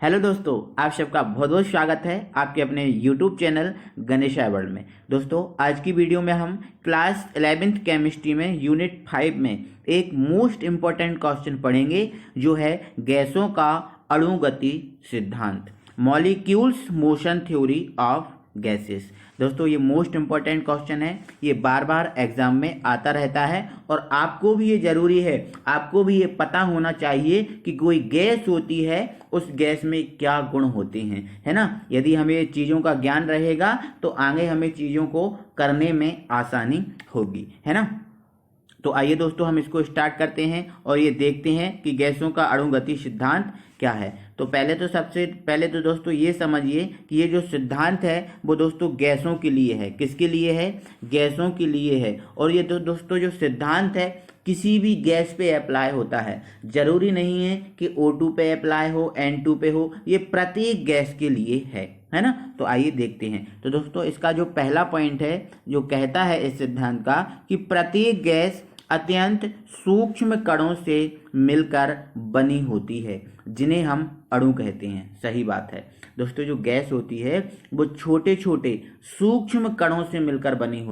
Hello दोस्तों, आप सबका बहुत बहुत स्वागत है आपके अपने यूट्यूब चैनल गणेशा वर्ल्ड में। दोस्तों, आज की वीडियो में हम क्लास 11th केमिस्ट्री में यूनिट 5 में एक मोस्ट इम्पॉर्टेंट क्वेश्चन पढ़ेंगे, जो है गैसों का अणुगति सिद्धांत, molecules motion theory of gases. दोस्तों, ये मोस्ट इम्पॉर्टेंट क्वेश्चन है, ये बार बार एग्जाम में आता रहता है और आपको भी ये जरूरी है, आपको भी ये पता होना चाहिए कि कोई गैस होती है, उस गैस में क्या गुण होते हैं, है ना। यदि हमें चीज़ों का ज्ञान रहेगा तो आगे हमें चीज़ों को करने में आसानी होगी, है ना। तो आइए दोस्तों, हम इसको स्टार्ट करते हैं और ये देखते हैं कि गैसों का अणुगति सिद्धांत क्या है। तो सबसे पहले तो दोस्तों ये समझिए कि ये जो सिद्धांत है वो दोस्तों गैसों के लिए है। किसके लिए है? गैसों के लिए है। और ये तो दोस्तों जो सिद्धांत है किसी भी गैस पे अप्लाई होता है, जरूरी नहीं है कि O2 पे अप्लाई हो, N2 पे हो, ये प्रत्येक गैस के लिए है ना। तो आइए देखते हैं। तो दोस्तों, इसका जो पहला पॉइंट है जो कहता है इस सिद्धांत का कि प्रत्येक गैस अत्यंत सूक्ष्म कणों से मिलकर बनी होती है, जिन्हें हम अणु कहते हैं। सही बात है दोस्तों, जो गैस होती है वो छोटे छोटे सूक्ष्म कणों से मिलकर बनी होती है।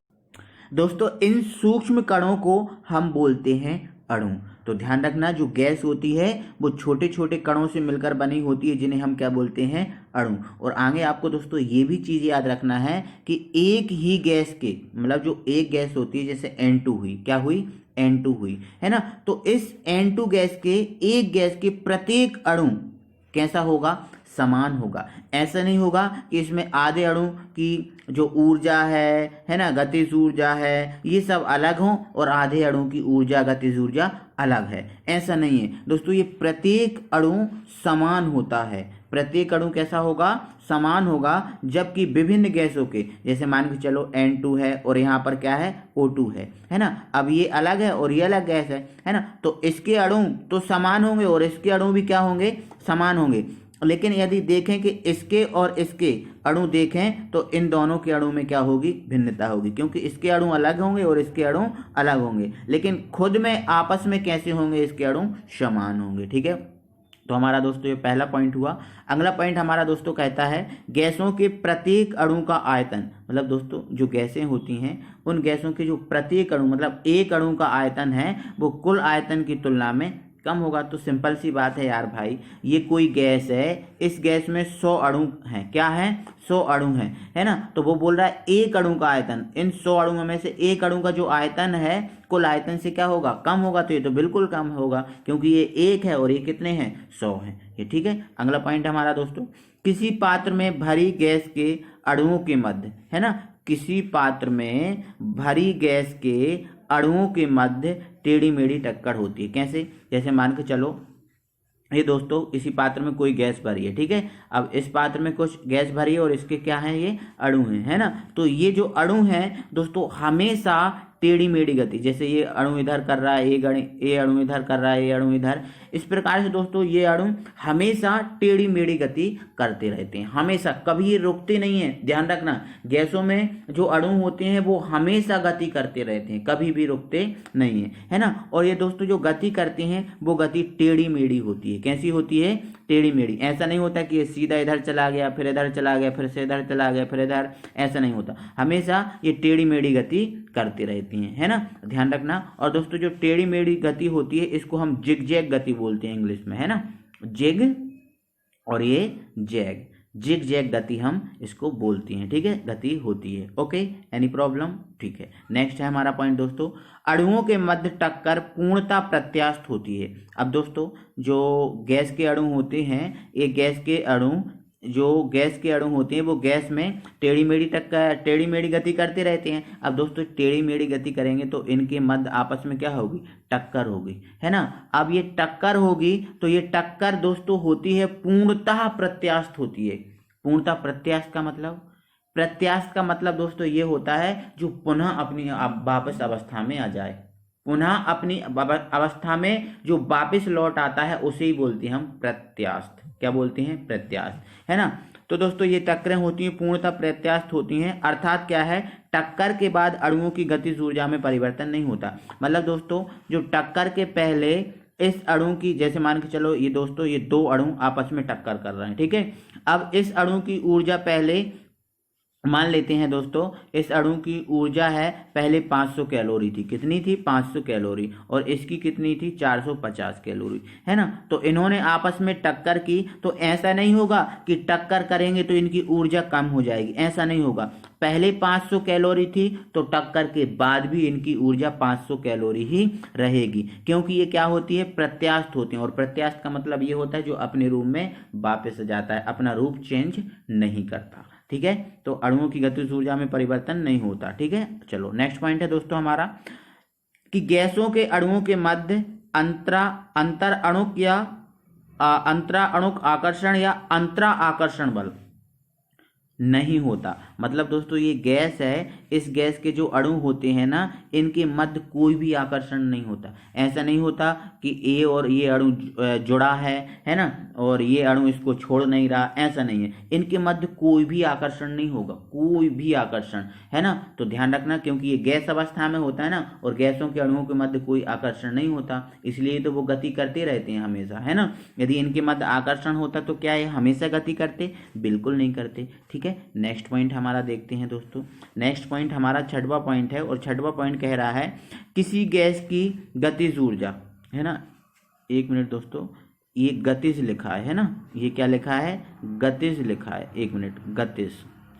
दोस्तों, इन सूक्ष्म कणों को हम बोलते हैं अणु। तो ध्यान रखना, जो गैस होती है वो छोटे छोटे कणों से मिलकर बनी होती है, जिन्हें हम क्या बोलते हैं? अणु। और आगे आपको दोस्तों ये भी चीज़ याद रखना है कि एक ही गैस के, मतलब जो एक गैस होती है, जैसे N2 हुई, क्या हुई? N2 हुई, है ना। तो इस N2 गैस के, एक गैस के प्रत्येक अणु कैसा होगा? समान होगा। ऐसा नहीं होगा कि इसमें आधे अणु की जो ऊर्जा है ना, गतिज ऊर्जा है, ये सब अलग हों और आधे अणु की ऊर्जा, गतिज ऊर्जा अलग है। ऐसा नहीं है दोस्तों, ये प्रत्येक अणु समान होता है। प्रत्येक अणु कैसा होगा? समान होगा। जबकि विभिन्न गैसों के, जैसे मान के चलो N2 है और यहाँ पर क्या है? O2 है ना। अब ये अलग है और ये अलग गैस है ना। तो इसके अणु तो समान होंगे और इसके अणु भी क्या होंगे? समान होंगे। लेकिन यदि देखें कि इसके और इसके अणु देखें तो इन दोनों के अणु में क्या होगी? भिन्नता होगी, क्योंकि इसके अणु अलग होंगे और इसके अणु अलग होंगे। लेकिन खुद में आपस में कैसे होंगे? इसके अणु समान होंगे। ठीक है, तो हमारा दोस्तों ये पहला पॉइंट हुआ। अगला पॉइंट हमारा दोस्तों कहता है गैसों के प्रत्येक अणु का आयतन, मतलब दोस्तों जो गैसें होती हैं उन गैसों के जो प्रत्येक अणु, मतलब एक अणु का आयतन है, वो कुल आयतन की तुलना में कम होगा। तो सिंपल सी बात है यार भाई, ये कोई गैस है, इस गैस में 100 अणु हैं। क्या है? 100 अणु हैं, है ना। तो वो बोल रहा है एक अणु का आयतन, इन 100 अणुओं में से एक अणु का जो आयतन है कुल आयतन से क्या होगा? कम होगा। तो ये तो बिल्कुल कम होगा, क्योंकि ये एक है और ये कितने हैं? 100 हैं। ये ठीक है। अगला पॉइंट हमारा दोस्तों, किसी पात्र में भरी गैस के अणुओं के मध्य, है ना, किसी पात्र में भरी गैस के अणुओं के मध्य टेढ़ी मेढ़ी टक्कर होती है। कैसे? जैसे मान के चलो ये दोस्तों इसी पात्र में कोई गैस भरी है, ठीक है। अब इस पात्र में कुछ गैस भरी है और इसके क्या है? ये अणु हैं, है ना। तो ये जो अणु हैं दोस्तों हमेशा टेढ़ी मेढ़ी गति, जैसे ये अणु इधर कर रहा है, ये अणु इधर कर रहा है, ये अणु इधर, इस प्रकार से दोस्तों ये अणु हमेशा टेढ़ी मेढ़ी गति करते रहते हैं, हमेशा। कभी ये रुकते नहीं है। ध्यान रखना, गैसों में जो अणु होते हैं वो हमेशा गति करते रहते हैं, कभी भी रुकते नहीं है, है ना। और ये दोस्तों जो गति करते हैं वो गति टेढ़ी मेढ़ी होती है। कैसी होती है? टेढ़ी मेढ़ी। ऐसा नहीं होता कि ये सीधा इधर चला गया, फिर इधर चला गया, फिर से इधर चला गया, फिर इधर, ऐसा नहीं होता। हमेशा ये टेढ़ी मेढ़ी गति करती रहती हैं, है ना। ध्यान रखना। और दोस्तों जो टेढ़ी मेढ़ी गति होती है इसको हम जिग जैग गति बोलते हैं इंग्लिश में, है ना। जिग और ये जैग, जिग जैग गति हम इसको बोलते हैं, ठीक है। गति होती है। Okay, any problem? ठीक है। नेक्स्ट है हमारा पॉइंट दोस्तों, अणुओं के मध्य टक्कर पूर्णता प्रत्यास्थ होती है। अब दोस्तों जो गैस के अणु होते हैं, ये गैस के अणु, जो गैस के अणु होते हैं वो गैस में टेढ़ी मेढ़ी गति करते रहते हैं। अब दोस्तों टेढ़ी मेढ़ी गति करेंगे तो इनके मध्य आपस में क्या होगी? टक्कर होगी, है ना। अब ये टक्कर होगी तो ये टक्कर दोस्तों होती है पूर्णतः प्रत्यास्थ होती है। पूर्णतः प्रत्यास्थ का मतलब, प्रत्यास्थ का मतलब दोस्तों ये होता है जो पुनः अपनी वापस अवस्था में आ जाए, पुनः अपनी अवस्था में जो वापस लौट आता है उसे ही बोलते हैं हम प्रत्यास्थ। क्या बोलते हैं? प्रत्यास्थ, है ना। तो दोस्तों ये टक्करें होती हैं पूर्णतः प्रत्यास्थ होती हैं, अर्थात क्या है? टक्कर के बाद अणुओं की गतिज ऊर्जा में परिवर्तन नहीं होता। मतलब दोस्तों जो टक्कर के पहले इस अणु की, जैसे मान के चलो ये दोस्तों ये दो अणु आपस में टक्कर कर रहे हैं, ठीक है। अब इस अणु की ऊर्जा पहले मान लेते हैं दोस्तों, इस अणु की ऊर्जा है पहले 500 कैलोरी थी, कितनी थी 500 कैलोरी, और इसकी कितनी थी 450 कैलोरी, है ना। तो इन्होंने आपस में टक्कर की, तो ऐसा नहीं होगा कि टक्कर करेंगे तो इनकी ऊर्जा कम हो जाएगी, ऐसा नहीं होगा। पहले 500 कैलोरी थी तो टक्कर के बाद भी इनकी ऊर्जा 500 कैलोरी ही रहेगी, क्योंकि ये क्या होती है, प्रत्यास्थ होती है। और प्रत्यास्थ का मतलब ये होता है जो अपने रूप में वापस आ जाता है, अपना रूप चेंज नहीं करता, ठीक है। तो अणुओं की गतिज ऊर्जा में परिवर्तन नहीं होता, ठीक है। चलो नेक्स्ट पॉइंट है दोस्तों हमारा कि गैसों के अणुओं के मध्य अंतर अणुक या अंतरा अणुक आकर्षण या अंतरा आकर्षण बल नहीं होता। मतलब दोस्तों ये गैस है, इस गैस के जो अणु होते हैं ना, इनके मध्य कोई भी आकर्षण नहीं होता। ऐसा नहीं होता कि ए और ये अणु जुड़ा है ना, और ये अणु इसको छोड़ नहीं रहा, ऐसा नहीं है। इनके मध्य कोई भी आकर्षण नहीं होगा, कोई भी आकर्षण, है ना। तो ध्यान रखना, क्योंकि ये गैस अवस्था में होता है ना, और गैसों के अणुओं के मध्य कोई आकर्षण नहीं होता, इसलिए तो वो गति करते रहते हैं हमेशा, है ना। यदि इनके मध्य आकर्षण होता तो क्या ये हमेशा गति करते, बिल्कुल नहीं करते, ठीक है। नेक्स्ट पॉइंट हमारा देखते हैं दोस्तों। नेक्स्ट पॉइंट हमारा छठवां पॉइंट है, और छठवां पॉइंट कह रहा है किसी गैस की गतिज ऊर्जा, है ना। एक मिनट दोस्तों, ये गतिज लिखा है ना, ये क्या लिखा है, गतिज लिखा है, एक मिनट, गतिज,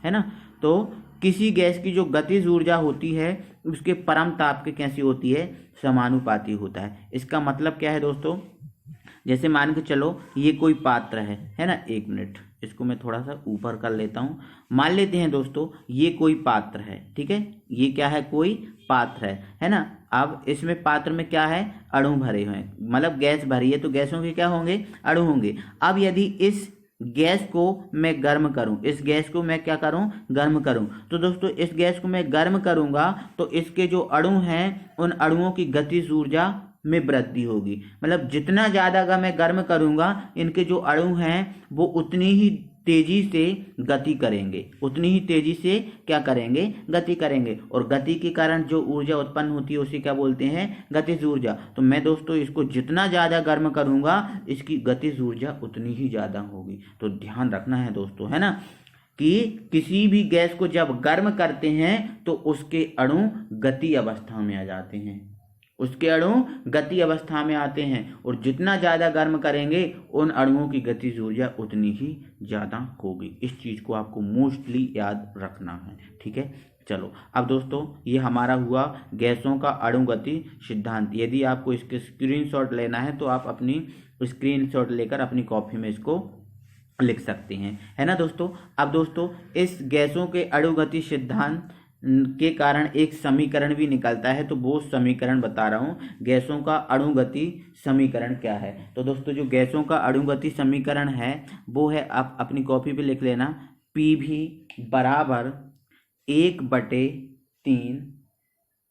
है ना। तो किसी गैस की जो गतिज ऊर्जा होती है उसके परम ताप के कैसी होती है, समानुपाती होता है। इसका मतलब क्या है दोस्तों, जैसे मान के चलो ये कोई पात्र है ना, एक मिनट इसको मैं थोड़ा सा ऊपर कर लेता हूँ। मान लेते हैं दोस्तों ये कोई पात्र है, ठीक है, ये क्या है, कोई पात्र है ना। अब इसमें पात्र में क्या है, अणु भरे हुए हैं, मतलब गैस भरी है, तो गैसों के क्या होंगे, अणु होंगे। अब यदि इस गैस को मैं गर्म करूं, इस गैस को मैं क्या करूं, गर्म करूं, तो दोस्तों इस गैस को मैं गर्म करूंगा तो इसके जो अणु हैं उन अणुओं की गतिज ऊर्जा में वृद्धि होगी। मतलब जितना ज़्यादा अगर मैं गर्म करूंगा, इनके जो अणु हैं वो उतनी ही तेजी से गति करेंगे, उतनी ही तेजी से क्या करेंगे, गति करेंगे। और गति के कारण जो ऊर्जा उत्पन्न होती है उसे क्या बोलते हैं, गतिज ऊर्जा। तो मैं दोस्तों इसको जितना ज़्यादा गर्म करूंगा इसकी गतिज ऊर्जा उतनी ही ज़्यादा होगी। तो ध्यान रखना है दोस्तों, है ना, कि किसी भी गैस को जब गर्म करते हैं तो उसके अणु गति अवस्था में आ जाते हैं, उसके अणु गति अवस्था में आते हैं, और जितना ज़्यादा गर्म करेंगे उन अणुओं की गतिज ऊर्जा उतनी ही ज़्यादा होगी। इस चीज़ को आपको मोस्टली याद रखना है, ठीक है। चलो अब दोस्तों ये हमारा हुआ गैसों का अणुगति सिद्धांत। यदि आपको इसके स्क्रीनशॉट लेना है तो आप अपनी स्क्रीनशॉट लेकर अपनी कॉपी में इसको लिख सकते हैं, है ना दोस्तों। अब दोस्तों इस गैसों के अणुगति सिद्धांत के कारण एक समीकरण भी निकलता है, तो वो समीकरण बता रहा हूँ। गैसों का अणुगति समीकरण क्या है, तो दोस्तों जो गैसों का अणुगति समीकरण है वो है, आप अपनी कॉपी पे लिख लेना, PV बराबर 1/3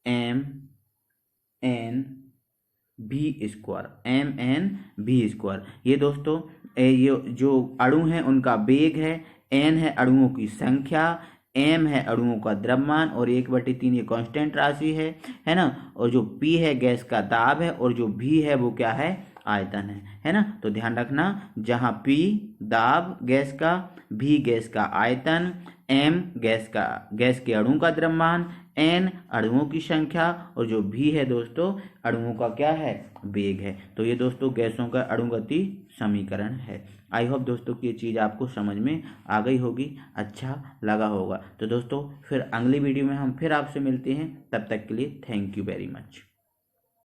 mn/v²। ये दोस्तों ये जो अणु हैं उनका वेग है, n है अणुओं की संख्या, m है अणुओं का द्रव्यमान, और 1/3 ये कांस्टेंट राशि है ना। और जो P है गैस का दाब है, और जो V है वो क्या है, आयतन है ना। तो ध्यान रखना, जहाँ P दाब गैस का, V गैस का आयतन, M गैस के अणु का द्रव्यमान, N अणुओं की संख्या, और जो V है दोस्तों अणुओं का क्या है, वेग है। तो ये दोस्तों गैसों का अणुगति समीकरण है। आई होप दोस्तों कि ये चीज़ आपको समझ में आ गई होगी, अच्छा लगा होगा। तो दोस्तों फिर अगली वीडियो में हम फिर आपसे मिलते हैं, तब तक के लिए थैंक यू वेरी मच।